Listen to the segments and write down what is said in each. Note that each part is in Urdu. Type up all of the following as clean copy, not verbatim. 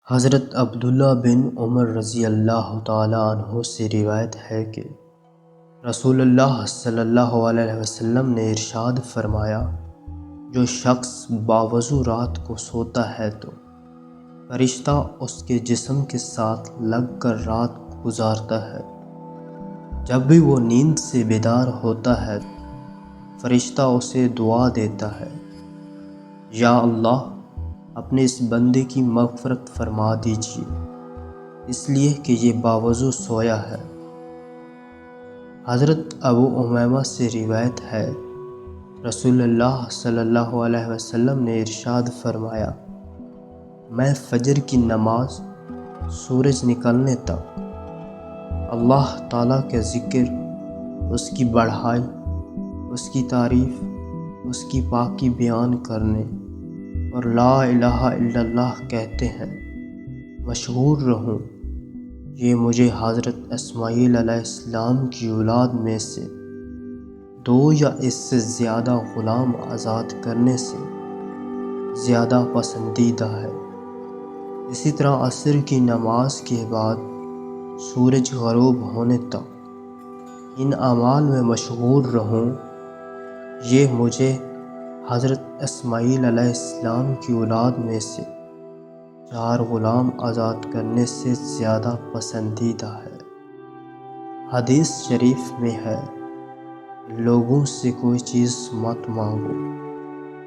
حضرت عبداللہ بن عمر رضی اللہ تعالیٰ عنہ سے روایت ہے کہ رسول اللہ صلی اللہ علیہ وسلم نے ارشاد فرمایا، جو شخص باوضو رات کو سوتا ہے تو فرشتہ اس کے جسم کے ساتھ لگ کر رات گزارتا ہے۔ جب بھی وہ نیند سے بیدار ہوتا ہے فرشتہ اسے دعا دیتا ہے، یا اللہ اپنے اس بندے کی مغفرت فرما دیجیے، اس لیے کہ یہ باوضو سویا ہے۔ حضرت ابو امیمہ سے روایت ہے، رسول اللہ صلی اللہ علیہ وسلم نے ارشاد فرمایا، میں فجر کی نماز سورج نکلنے تک اللہ تعالیٰ کے ذکر، اس کی بڑائی، اس کی تعریف، اس کی پاکی بیان کرنے اور لا الہ الا اللہ کہتے ہیں مشغول رہوں۔ یہ مجھے حضرت اسماعیل علیہ السلام کی اولاد میں سے 2 یا اس سے زیادہ غلام آزاد کرنے سے زیادہ پسندیدہ ہے۔ اسی طرح عصر کی نماز کے بعد سورج غروب ہونے تک ان اعمال میں مشغول رہوں، یہ مجھے حضرت اسماعیل علیہ السلام کی اولاد میں سے 4 غلام آزاد کرنے سے زیادہ پسندیدہ ہے۔ حدیث شریف میں ہے، لوگوں سے کوئی چیز مت مانگو،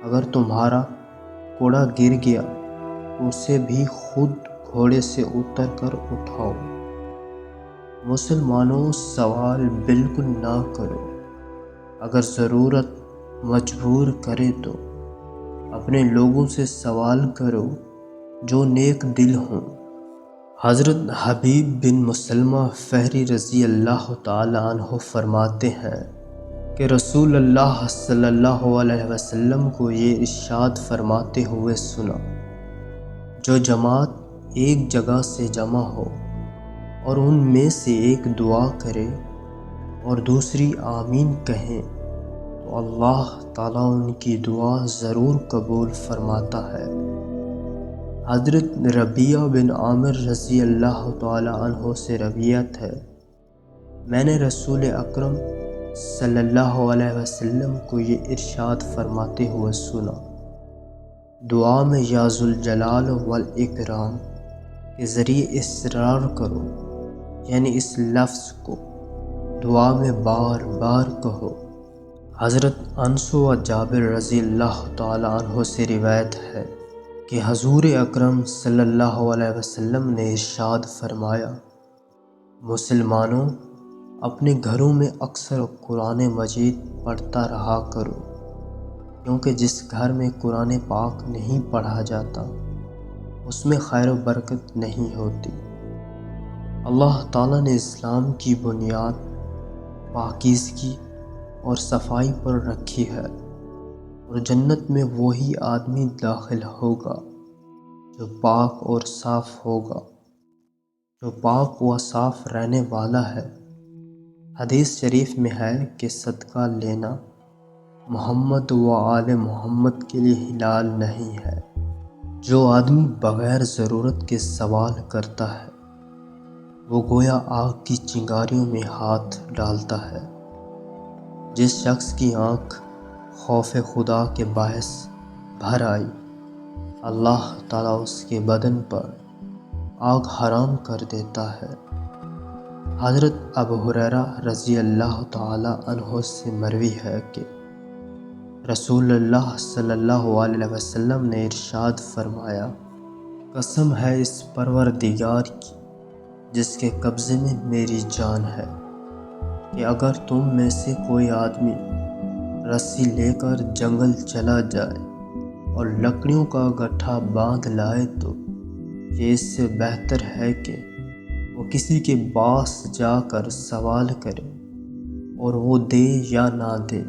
اگر تمہارا گھوڑا گر گیا تو اسے بھی خود گھوڑے سے اتر کر اٹھاؤ۔ مسلمانوں، سوال بالکل نہ کرو، اگر ضرورت مجبور کرے تو اپنے لوگوں سے سوال کرو جو نیک دل ہوں۔ حضرت حبیب بن مسلمہ فہری رضی اللہ تعالیٰ عنہ فرماتے ہیں کہ رسول اللہ صلی اللہ علیہ وسلم کو یہ ارشاد فرماتے ہوئے سنا، جو جماعت ایک جگہ سے جمع ہو اور ان میں سے ایک دعا کرے اور دوسری آمین کہیں تو اللہ تعالیٰ ان کی دعا ضرور قبول فرماتا ہے۔ حضرت ربیعہ بن عامر رضی اللہ تعالیٰ عنہ سے روایت ہے، میں نے رسول اکرم صلی اللہ علیہ وسلم کو یہ ارشاد فرماتے ہوئے سنا، دعا میں یا ذوالجلال والاکرام کے ذریعے اصرار کرو، یعنی اس لفظ کو دعا میں بار بار کہو۔ حضرت انس و جابر رضی اللہ تعالیٰ عنہ سے روایت ہے کہ حضور اکرم صلی اللہ علیہ وسلم نے ارشاد فرمایا، مسلمانوں، اپنے گھروں میں اکثر قرآن مجید پڑھتا رہا کرو، کیونکہ جس گھر میں قرآن پاک نہیں پڑھا جاتا اس میں خیر و برکت نہیں ہوتی۔ اللہ تعالیٰ نے اسلام کی بنیاد پاکیزگی اور صفائی پر رکھی ہے، اور جنت میں وہی آدمی داخل ہوگا جو پاک اور صاف ہوگا، جو پاک و صاف رہنے والا ہے۔ حدیث شریف میں ہے کہ صدقہ لینا محمد و آل محمد کے لیے حلال نہیں ہے۔ جو آدمی بغیر ضرورت کے سوال کرتا ہے وہ گویا آگ کی چنگاریوں میں ہاتھ ڈالتا ہے۔ جس شخص کی آنکھ خوف خدا کے باعث بھر آئی، اللہ تعالیٰ اس کے بدن پر آگ حرام کر دیتا ہے۔ حضرت ابو ہریرہ رضی اللہ تعالیٰ عنہ سے مروی ہے کہ رسول اللہ صلی اللہ علیہ وسلم نے ارشاد فرمایا، قسم ہے اس پروردگار کی جس کے قبضے میں میری جان ہے، کہ اگر تم میں سے کوئی آدمی رسی لے کر جنگل چلا جائے اور لکڑیوں کا گٹھا باندھ لائے تو یہ اس سے بہتر ہے کہ وہ کسی کے پاس جا کر سوال کرے اور وہ دے یا نہ دے۔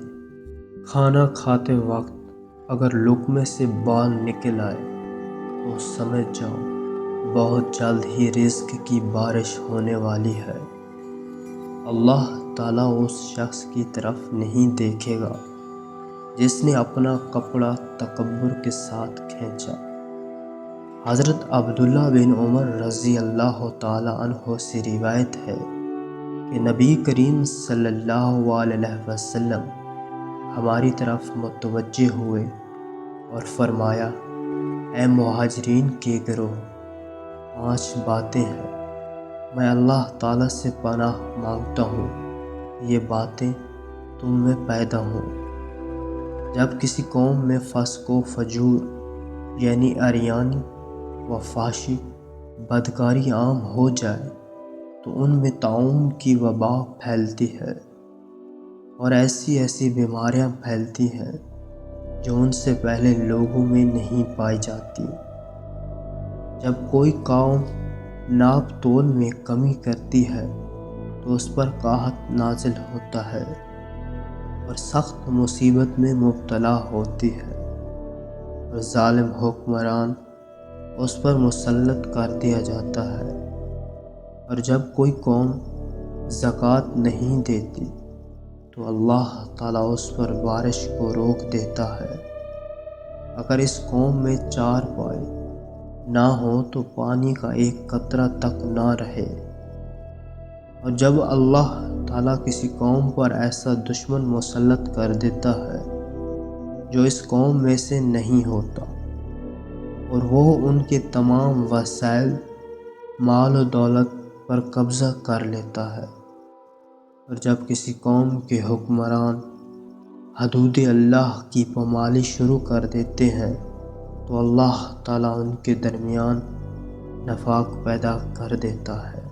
کھانا کھاتے وقت اگر لقمے سے بال نکل آئے تو سمجھ جاؤ بہت جلد ہی رزق کی بارش ہونے والی ہے۔ اللہ تعالیٰ اس شخص کی طرف نہیں دیکھے گا جس نے اپنا کپڑا تکبر کے ساتھ کھینچا۔ حضرت عبداللہ بن عمر رضی اللہ تعالی عنہ سے روایت ہے کہ نبی کریم صلی اللہ علیہ وسلم ہماری طرف متوجہ ہوئے اور فرمایا، اے مہاجرین کے گروہ، 5 باتیں ہیں، میں اللہ تعالیٰ سے پناہ مانگتا ہوں یہ باتیں تم میں پیدا ہوں۔ جب کسی قوم میں فسق و فجور یعنی عریانی و فحشی بدکاری عام ہو جائے تو ان میں طاعون کی وبا پھیلتی ہے اور ایسی بیماریاں پھیلتی ہیں جو ان سے پہلے لوگوں میں نہیں پائی جاتی۔ جب کوئی قوم ناپ تول میں کمی کرتی ہے تو اس پر قحط نازل ہوتا ہے اور سخت مصیبت میں مبتلا ہوتی ہے اور ظالم حکمران اس پر مسلط کر دیا جاتا ہے۔ اور جب کوئی قوم زکوٰۃ نہیں دیتی تو اللہ تعالیٰ اس پر بارش کو روک دیتا ہے۔ اگر اس قوم میں 4 پائے نہ ہوں تو پانی کا ایک قطرہ تک نہ رہے۔ اور جب اللہ تعالیٰ کسی قوم پر ایسا دشمن مسلط کر دیتا ہے جو اس قوم میں سے نہیں ہوتا اور وہ ان کے تمام وسائل، مال و دولت پر قبضہ کر لیتا ہے، اور جب کسی قوم کے حکمران حدود اللہ کی پامالی شروع کر دیتے ہیں تو اللہ تعالیٰ ان کے درمیان نفاق پیدا کر دیتا ہے۔